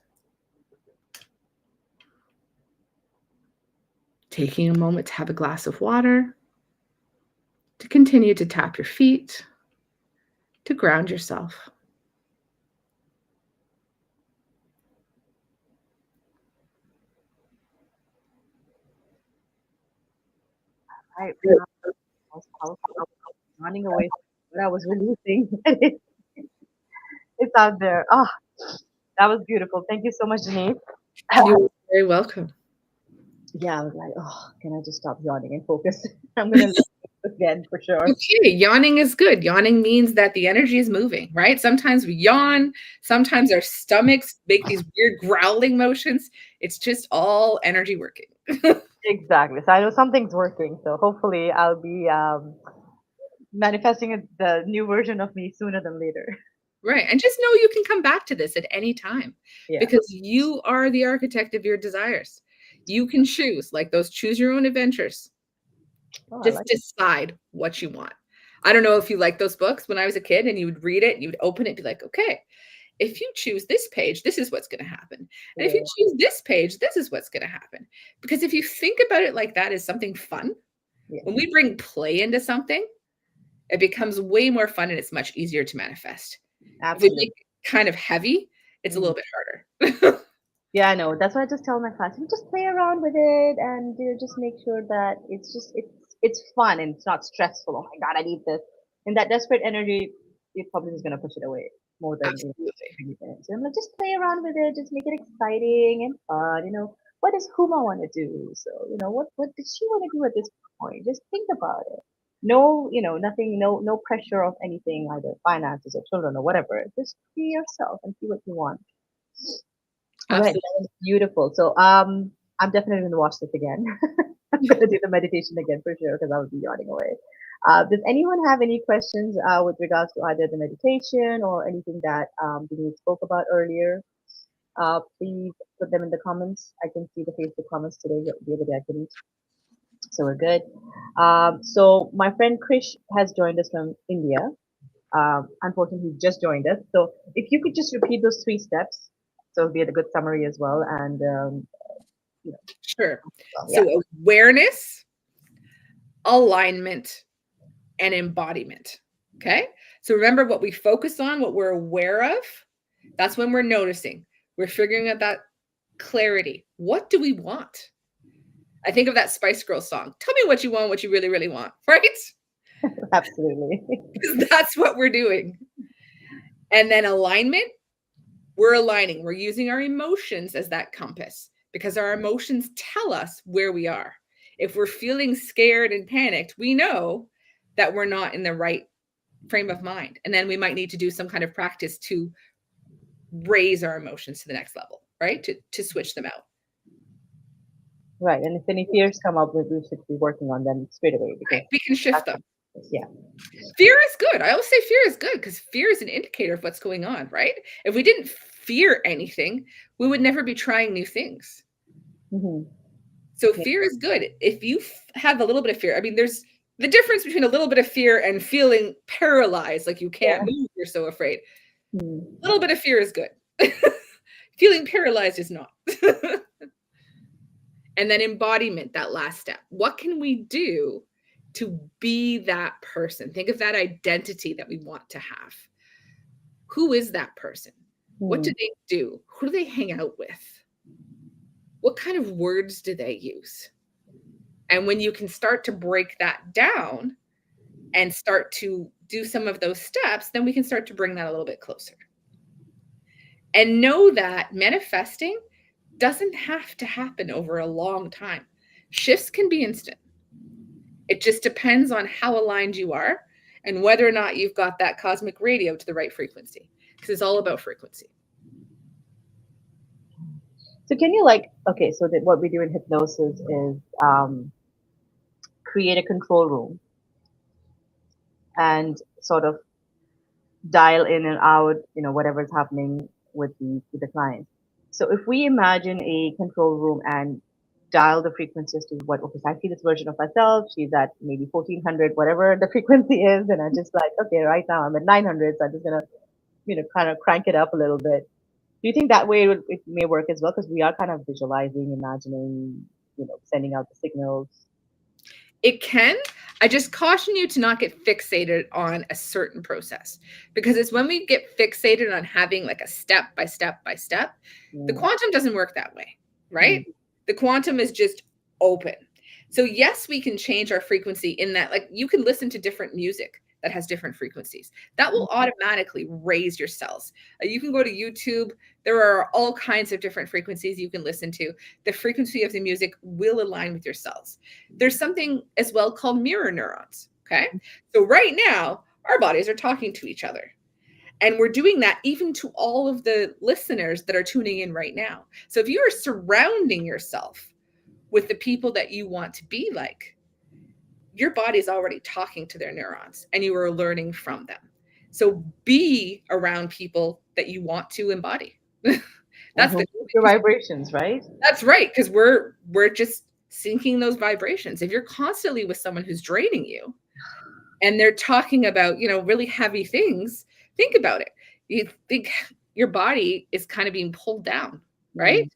Taking a moment to have a glass of water, to continue to tap your feet, to ground yourself. Right. I was running away from what I was releasing. It's out there. Oh, that was beautiful. Thank you so much, Denise. You're very welcome. Yeah, I was like, oh, can I just stop yawning and focus? I'm gonna look again for sure. Okay, yawning is good. Yawning means that the energy is moving, right? Sometimes we yawn, sometimes our stomachs make these weird growling motions. It's just all energy working. Exactly. So I know something's working. So hopefully I'll be manifesting the new version of me sooner than later. Right. And just know you can come back to this at any time Yeah. because you are the architect of your desires. You can choose, like those choose your own adventures. Oh, I Just like it. decide what you want. I don't know if you like those books. When I was a kid and you would read it, you would open it and be like, okay, if you choose this page, this is what's going to happen. And if you Yeah. choose this page, this is what's going to happen. Because if you think about it like that as something fun, Yeah. when we bring play into something, it becomes way more fun and it's much easier to manifest. If we make Absolutely. it kind of heavy, it's a Mhm. little bit harder. Yeah, I know. That's why I just tell my class, just play around with it and just make sure that it's fun and it's not stressful. Oh my God, I need this. And that desperate energy, it probably is gonna push it away more than Absolutely. anything. So I'm like, just play around with it, just make it exciting and fun. What does Huma want to do? So, what did she want to do at this point? Just think about it. No, nothing, no pressure of anything, either finances or children or whatever. Just be yourself and see what you want. All right, Absolutely. that was beautiful. So, I'm definitely going to watch this again. I'm going to do the meditation again for sure because I would be yawning away. Does anyone have any questions with regards to either the meditation or anything that Denise spoke about earlier? Please put them in the comments. I can see the Facebook comments today. The other day I couldn't, so we're good. So my friend Krish has joined us from India. Unfortunately, he just joined us. So if you could just repeat those 3 steps, so it'll be a good summary as well. And you know, Sure. yeah, So awareness, alignment, and embodiment. Okay. So remember what we focus on, what we're aware of. That's when we're noticing. We're figuring out that clarity. What do we want? I think of that Spice Girls song. Tell me what you want, what you really, really want, right? absolutely. That's what we're doing. And then alignment, we're aligning. We're using our emotions as that compass because our emotions tell us where we are. If we're feeling scared and panicked, we know that we're not in the right frame of mind. And then we might need to do some kind of practice to raise our emotions to the next level, right? To switch them out. Right. And if any fears come up, we should be working on them straight away Right? because We can shift them. yeah, Fear is good. I always say fear is good because fear is an indicator of what's going on, right? If we didn't fear anything, we would never be trying new things. hmm So yeah, fear is good. If you have a little bit of fear, I mean, there's the difference between a little bit of fear and feeling paralyzed, like you can't yeah. move, you're so afraid. A Mhm. little bit of fear is good. Feeling paralyzed is not. And then embodiment, that last step. What can we do to be that person. Think of that identity that we want to have. Who is that person? What do they do? Who do they hang out with? What kind of words do they use? And when you can start to break that down and start to do some of those steps, then we can start to bring that a little bit closer. And know that manifesting doesn't have to happen over a long time. Shifts can be instant. It just depends on how aligned you are and whether or not you've got that cosmic radio to the right frequency, because it's all about frequency. So can you okay, so that what we do in hypnosis is create a control room and sort of dial in and out, whatever's happening with the client. So if we imagine a control room and dial the frequencies to what, okay, so I see this version of myself, she's at maybe 1400, whatever the frequency is, and I'm just like, okay, right now I'm at 900, so I'm just gonna, kind of crank it up a little bit. Do you think that way it may work as well? Because we are kind of visualizing, imagining, sending out the signals. It can. I just caution you to not get fixated on a certain process, because it's when we get fixated on having like a step by step by step, the quantum doesn't work that way, right? The quantum is just open. So yes, we can change our frequency in that, like you can listen to different music that has different frequencies. That will automatically raise your cells. You can go to YouTube. There are all kinds of different frequencies you can listen to. The frequency of the music will align with your cells. There's something as well called mirror neurons, okay? So right now, our bodies are talking to each other. And we're doing that even to all of the listeners that are tuning in right now. So if you are surrounding yourself with the people that you want to be like, your body's already talking to their neurons and you are learning from them. So be around people that you want to embody. That's the vibrations, right? That's right. Because we're just syncing those vibrations. If you're constantly with someone who's draining you and they're talking about, really heavy things, think about it. You think your body is kind of being pulled down, right?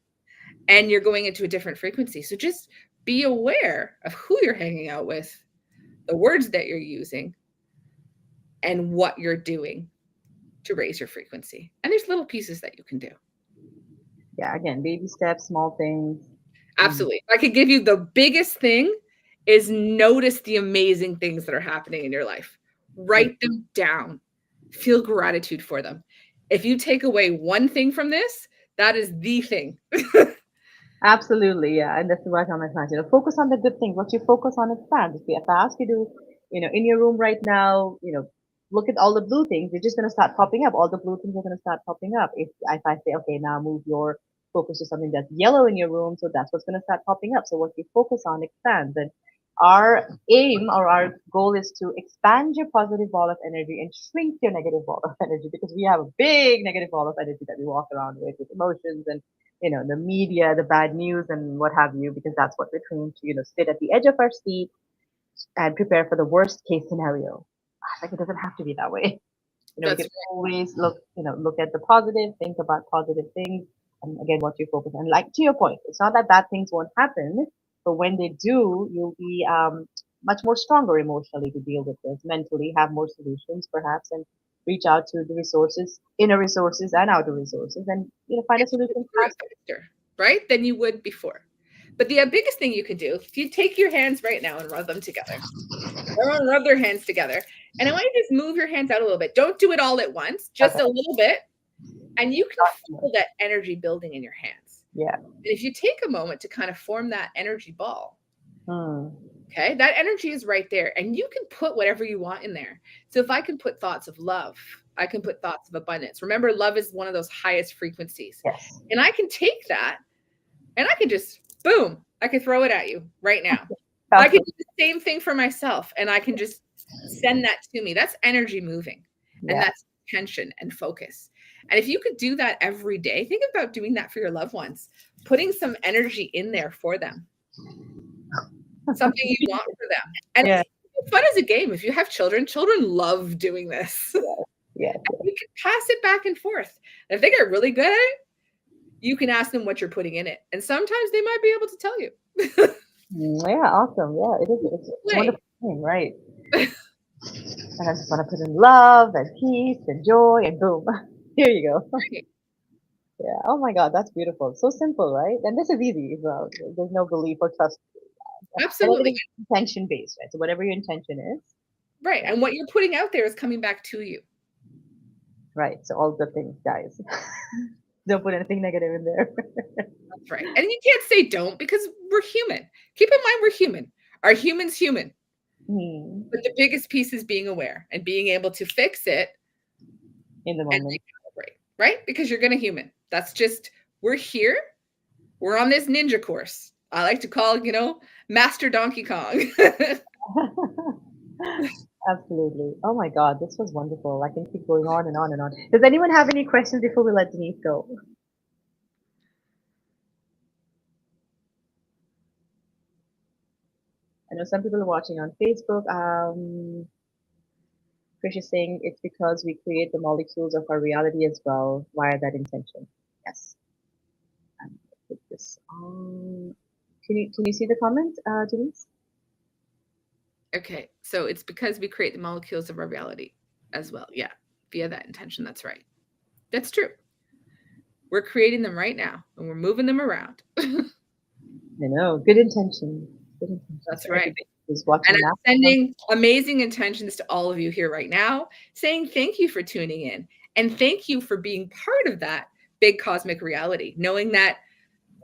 And you're going into a different frequency. So just be aware of who you're hanging out with, the words that you're using, and what you're doing to raise your frequency. And there's little pieces that you can do. Yeah, again, baby steps, small things. Absolutely. I could give you the biggest thing is notice the amazing things that are happening in your life. Write them down. Feel gratitude for them. If you take away one thing from this, that is the thing. Absolutely, yeah. And that's what I tell my clients, focus on the good things. What you focus on expands. If I ask you to, in your room right now, look at all the blue things, they're just going to start popping up. All the blue things are going to start popping up. If I say, okay, now move your focus to something that's yellow in your room, so that's what's going to start popping up. So what you focus on expands. And our aim or our goal is to expand your positive ball of energy and shrink your negative ball of energy, because we have a big negative ball of energy that we walk around with emotions and the media, the bad news and what have you, because that's what we're trained to, sit at the edge of our seat and prepare for the worst case scenario. Like, it doesn't have to be that way. We can always look at the positive, think about positive things, and again, what you focus on. Like, to your point, it's not that bad things won't happen, but when they do, you'll be much more stronger emotionally to deal with this, mentally, have more solutions perhaps, and reach out to the resources, inner resources and outer resources, and find a solution faster, right, than you would before. But the biggest thing you could do, if you take your hands right now and rub them together, everyone rub their hands together, and I want you to just move your hands out a little bit. Don't do it all at once, just a little bit, and you can feel that energy building in your hands. Yeah. And if you take a moment to kind of form that energy ball, okay, that energy is right there, and you can put whatever you want in there. So if I can put thoughts of love, I can put thoughts of abundance. Remember, love is one of those highest frequencies. Yes. And I can take that and I can just, boom, I can throw it at you right now. I can do the same thing for myself, and I can just send that to me. That's energy moving, and that's attention and focus. And if you could do that every day, think about doing that for your loved ones, putting some energy in there for them, something you want for them. And it's fun as a game. If you have children love doing this. Yeah. You can pass it back and forth. And if they get really good at it, you can ask them what you're putting in it. And sometimes they might be able to tell you. Yeah, awesome. Yeah, it is. It's wonderful. Right. And I just want to put in love and peace and joy and boom. Here you go. Right. Yeah. Oh my God, that's beautiful. So simple, right? And this is easy as well. There's no belief or trust. And Absolutely. everything is intention based, right? So whatever your intention is, Right. yeah, And what you're putting out there is coming back to you. right. So all good things, guys. Don't put anything negative in there. That's right. And you can't say don't because we're human. Keep in mind we're human. Are humans human? Hmm. But the biggest piece is being aware and being able to fix it In the and moment. recalibrate, right? Because you're going to human. That's just, we're here. We're on this ninja course. I like to call, Master Donkey Kong. Absolutely. Oh my God, this was wonderful. I can keep going on and on and on. Does anyone have any questions before we let Denise go? I know some people are watching on Facebook. Krish is saying it's because we create the molecules of our reality as well via that intention. Yes. I'm gonna put this on. Can you see the comment, Denise? Okay. So it's because we create the molecules of our reality as well. Yeah. Via that intention. That's right. That's true. We're creating them right now and we're moving them around. I know. Good intention. Good intention. That's So right. everybody who's And watching I'm now. sending amazing intentions to all of you here right now, saying thank you for tuning in and thank you for being part of that big cosmic reality, knowing that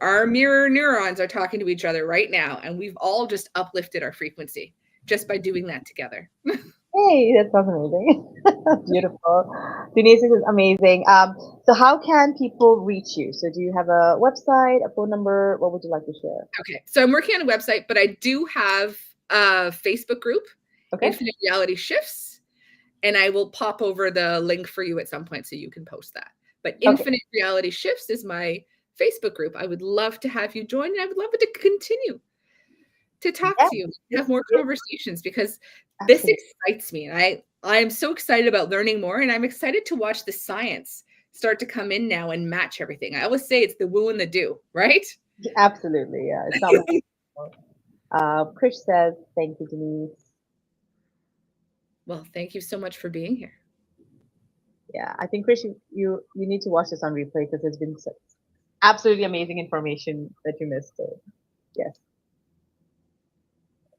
our mirror neurons are talking to each other right now, and we've all just uplifted our frequency just by doing that together. Hey, that sounds amazing. Beautiful. Denise, this is amazing. So how can people reach you? So do you have a website, a phone number? What would you like to share? Okay, so I'm working on a website, but I do have a Facebook group, Okay. Infinite Reality Shifts, and I will pop over the link for you at some point so you can post that. But Okay. Infinite Reality Shifts is my Facebook group. I would love to have you join, and I would love it to continue to talk Yes, to you, yes, have more yes, conversations because this absolutely. excites me. And I am so excited about learning more, and I'm excited to watch the science start to come in now and match everything. I always say it's the woo and the do, right? Absolutely. Yeah. It's not my fault. Krish says, thank you, Denise. Well, thank you so much for being here. Yeah, I think Krish, you need to watch this on replay because there's been such absolutely amazing information that you missed. So yes,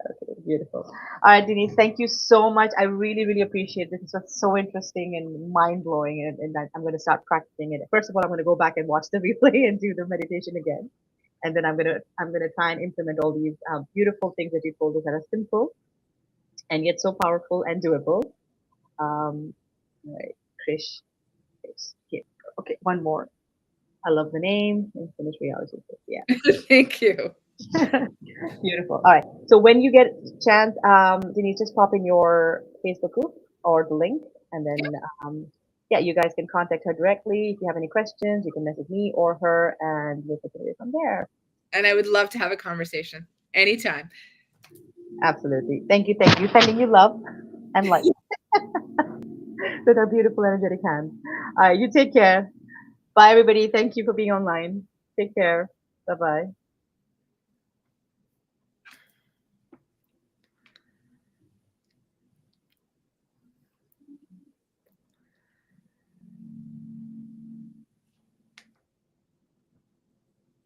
okay, beautiful. All right, Denise, thank you so much. I really, really appreciate this. This was so interesting and mind blowing, and I'm going to start practicing it. First of all, I'm going to go back and watch the replay and do the meditation again, and then I'm gonna try and implement all these beautiful things that you told us that are simple and yet so powerful and doable. All right, Krish. Okay, okay, one more. I love the name. Infinite reality. Yeah. Thank you. Beautiful. All right. So when you get a chance, Denise, just pop in your Facebook group or the link, and then yeah, you guys can contact her directly. If you have any questions, you can message me or her, and we'll take it from there. And I would love to have a conversation anytime. Absolutely. Thank you. Thank you. Sending you love and light with our beautiful energetic hands. All right. You take care. Bye, everybody. Thank you for being online. Take care. Bye bye.